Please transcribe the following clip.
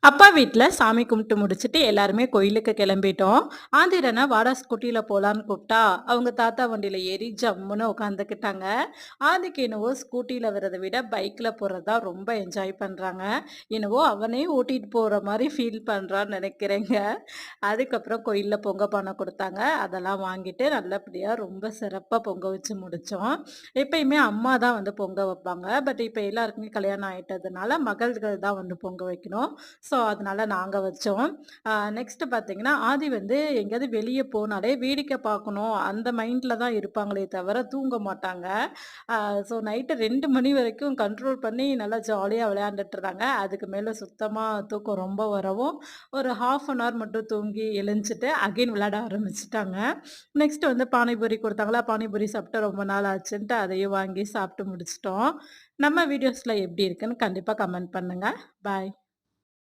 அப்பா வீட்ல சாமி கும்பிட்டு முடிச்சுட்டு எல்லாருமே கோயிலுக்கு கிளம்பிட்டோம். ஆதிரன வாடா ஸ்கூட்டில போலான்னு கூப்பிட்டா, அவங்க தாத்தா வண்டியில ஏறி ஜம்முன்னு உட்காந்துக்கிட்டாங்க. ஆதிக்கு என்னவோ ஸ்கூட்டில வர்றத விட பைக்ல போறது தான் ரொம்ப என்ஜாய் பண்றாங்க. என்னவோ அவனே ஓட்டிட்டு போற மாரி ஃபீல் பண்றான்னு நெனைக்கிறேங்க. அதுக்கப்புறம் கோயில்ல பொங்க பானை குடுத்தாங்க. அதெல்லாம் வாங்கிட்டு நல்லபடியா ரொம்ப சிறப்பா பொங்க வச்சு முடிச்சோம். எப்பயுமே அம்மா தான் வந்து பொங்க வைப்பாங்க. பட் இப்ப எல்லாருக்குமே கல்யாணம் ஆயிட்டதுனால மகள்கள் தான் வந்து பொங்க வைக்கணும். ஸோ, அதனால நாங்க வச்சோம். நெக்ஸ்ட்டு பார்த்தீங்கன்னா, ஆதி வந்து எங்கேயாவது வெளிய போனாலே வேடிக்கை பார்க்கணும், அந்த மைண்ட்ல தான் இருப்பாங்களே தவிர தூங்க மாட்டாங்க. அ ஸோ நைட்டு 2 மணி வரைக்கும் கண்ட்ரோல் பண்ணி நல்லா ஜாலியா விளையாண்டுட்டு இருந்தாங்க. அதுக்கு மேல சுத்தமா தூக்கம் ரொம்ப வரவும், ஒரு 1/2 அன் ஹவர் மட்டும் தூங்கி எழுஞ்சுட்டு அகைன் விளையாட ஆரம்பிச்சுட்டாங்க. நெக்ஸ்ட் வந்து பானிபூரி குடுத்தாங்களா, பானிபூரி சாப்பிட்டு ரொம்ப நாள் ஆச்சுன்ட்டு அதையும் வாங்கி சாப்பிட்டு முடிச்சுட்டோம். நம்ம வீடியோஸ்ல எப்படி இருக்குன்னு கண்டிப்பா கமெண்ட் பண்ணுங்க. பாய்.